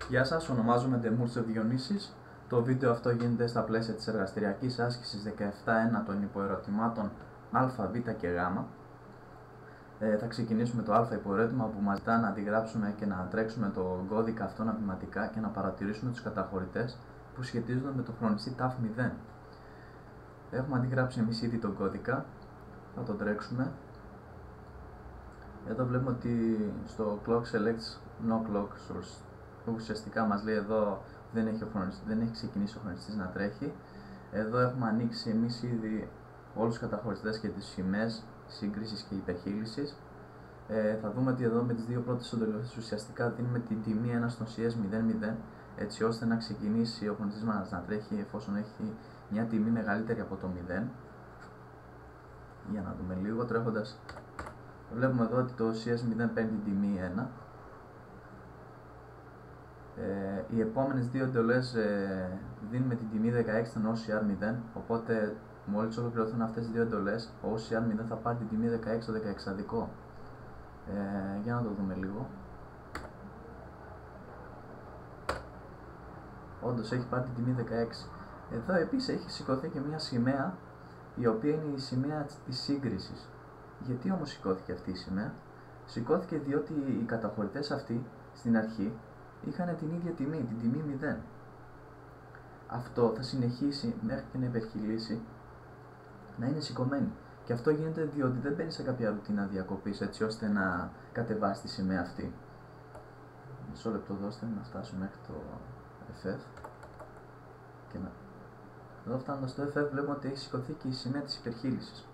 Γεια σας, ονομάζομαι Ντεμούρτσο Διονύσης. Το βίντεο αυτό γίνεται στα πλαίσια της εργαστηριακής άσκησης 17.1 των υποερωτημάτων Α, Β και Γ. Θα ξεκινήσουμε το Α υποερώτημα που μας ζητά να αντιγράψουμε και να τρέξουμε το κώδικα αυτό αναπηματικά και να παρατηρήσουμε τους καταχωρητές που σχετίζονται με το χρονιστή TAF0. Έχουμε αντιγράψει εμείς ήδη τον κώδικα, θα τον τρέξουμε. Εδώ βλέπουμε ότι στο clock selects no clock source ουσιαστικά μας λέει εδώ δεν έχει ξεκινήσει ο χρονιστής να τρέχει. Εδώ έχουμε ανοίξει εμείς ήδη όλους τους καταχωριστές και τις σημαίες σύγκρισης και υπερχείλησης. Θα δούμε ότι εδώ με τις δύο πρώτες οντολογίες ουσιαστικά δίνουμε την τιμή 1 στο CS00 έτσι ώστε να ξεκινήσει ο χρονιστής μας να τρέχει εφόσον έχει μια τιμή μεγαλύτερη από το 0. Για να δούμε λίγο τρέχοντας. Βλέπουμε εδώ ότι το CS0 παίρνει την τιμή 1. Οι επόμενες δύο εντολές δίνουμε την τιμή 16 στον OCR0, οπότε μόλις ολοκληρωθούν αυτές τις δύο εντολές, ο OCR0 θα πάρει την τιμή 16 στο 16αδικό. Για να το δούμε λίγο. Όντως έχει πάρει την τιμή 16. Εδώ επίσης έχει σηκωθεί και μια σημαία, η οποία είναι η σημαία της σύγκρισης. Γιατί όμως σηκώθηκε αυτή η σημαία? Σηκώθηκε διότι οι καταχωρητές αυτοί στην αρχή είχαν την ίδια τιμή, την τιμή 0. Αυτό θα συνεχίσει μέχρι και να υπερχειλήσει να είναι σηκωμένη. Και αυτό γίνεται διότι δεν μπαίνει σε κάποια ρουτίνα διακοπής έτσι ώστε να κατεβάσει τη σημαία αυτή. Μισό λεπτό δώστε να φτάσουμε μέχρι το FF. Και να... Εδώ φτάνοντας στο FF βλέπουμε ότι έχει σηκωθεί και η σημαία της υπερχείλησης.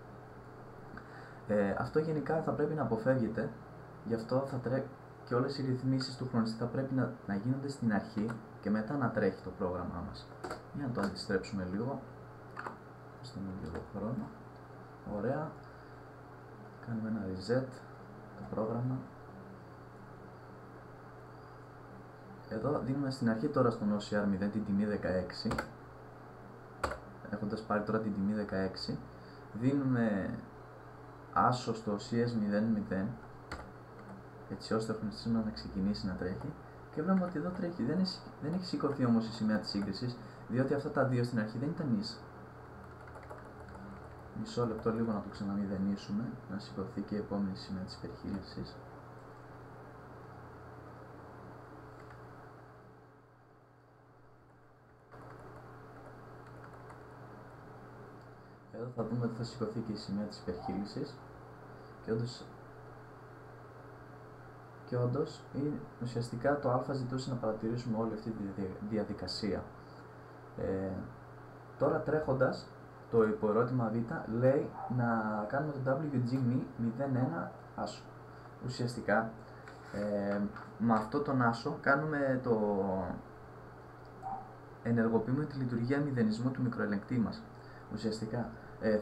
Αυτό γενικά θα πρέπει να αποφεύγεται, γι' αυτό και όλες οι ρυθμίσεις του χρονιστή θα πρέπει να γίνονται στην αρχή και μετά να τρέχει το πρόγραμμά μας. Για να το αντιστρέψουμε λίγο. Στείλουμε λίγο χρόνο. Ωραία. Κάνουμε ένα reset το πρόγραμμα. Εδώ δίνουμε στην αρχή τώρα στον OCR0 την τιμή 16. Έχοντας πάρει τώρα την τιμή 16, δίνουμε άσο στο CS00 έτσι ώστε ο χρονιστής μας να ξεκινήσει να τρέχει και βλέπουμε ότι εδώ τρέχει. Δεν έχει σηκωθεί όμως η σημαία της σύγκρισης διότι αυτά τα δύο στην αρχή δεν ήταν ίσα. Μισό λεπτό λίγο να το ξαναμηδενίσουμε, να σηκωθεί και η επόμενη σημαία της υπερχείλησης. Εδώ θα δούμε ότι θα σηκωθεί και η σημαία της υπερχείλησης και όντως ουσιαστικά το α ζητούσε να παρατηρήσουμε όλη αυτή τη διαδικασία. Τώρα τρέχοντας το υποερώτημα Β λέει να κάνουμε το WG 01 άσο. Ουσιαστικά με αυτό τον άσο ενεργοποιούμε τη λειτουργία μηδενισμού του μικροελεγκτή μας. Ουσιαστικά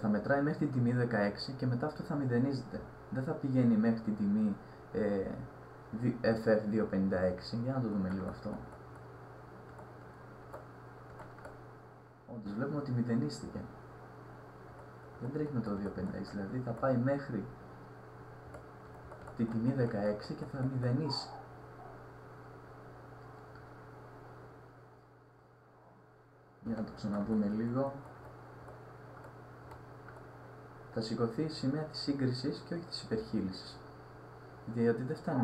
θα μετράει μέχρι την τιμή 16 και μετά αυτό θα μηδενίζεται. Δεν θα πηγαίνει μέχρι την τιμή FF256. Για να το δούμε λίγο αυτό. Όντως βλέπουμε ότι μηδενίστηκε. Δεν τρέχει με το 256, δηλαδή θα πάει μέχρι την τιμή 16 και θα μηδενίσει. Για να το ξαναδούμε λίγο. Θα σηκωθεί η σημαία της σύγκρισης και όχι της υπερχείλησης. Διότι δεν φτάνει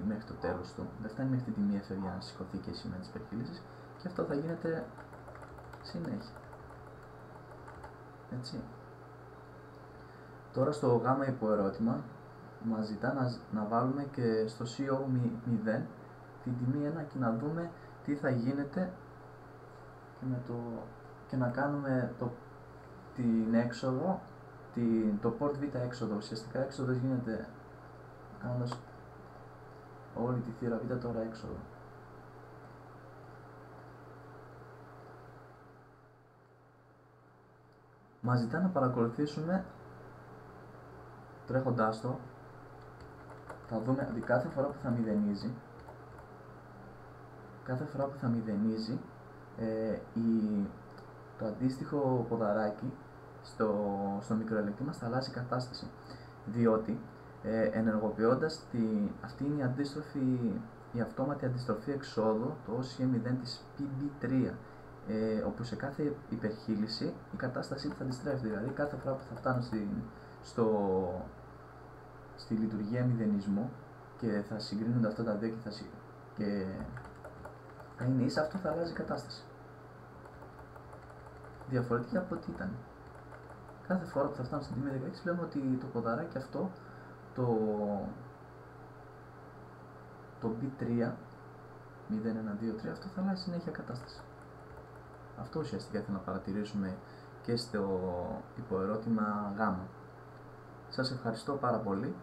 μέχρι το τέλος του, δεν φτάνει μέχρι την τιμή FF για να σηκωθεί και η σημαία της υπερχείλησης και αυτό θα γίνεται συνέχεια. Έτσι. Τώρα στο γ υποερώτημα μας ζητά να βάλουμε και στο CO0 την τιμή 1 και να δούμε τι θα γίνεται και να κάνουμε την έξοδο, το port Β έξοδο. Ουσιαστικά έξοδος γίνεται κάνοντας όλη τη θύρα Β τώρα έξοδο. Μας ζητά να παρακολουθήσουμε τρέχοντάς το. Θα δούμε ότι κάθε φορά που θα μηδενίζει το αντίστοιχο ποδαράκι στο μικροελεγκτή μας θα αλλάζει κατάσταση, διότι ενεργοποιώντας αυτή είναι η αντίστροφη η αυτόματη αντιστροφή εξόδου, το OCM0 της PB3, όπου σε κάθε υπερχείληση η κατάστασή θα αντιστρέφεται. Δηλαδή κάθε φορά που θα φτάνω στη λειτουργία μηδενισμού και θα συγκρίνονται αυτά τα δύο και θα είναι ίσα, αυτό θα αλλάζει η κατάσταση. Διαφορετικά από ό,τι ήταν. Κάθε φορά που θα φτάνω στην τιμή 16 βλέπουμε ότι το κωδαράκι αυτό, το B3, 0, 1, 2, 3, αυτό θα αλλάζει συνέχεια κατάσταση. Αυτό ουσιαστικά ήθελα να παρατηρήσουμε και στο υποερώτημα Γ. Σας ευχαριστώ πάρα πολύ.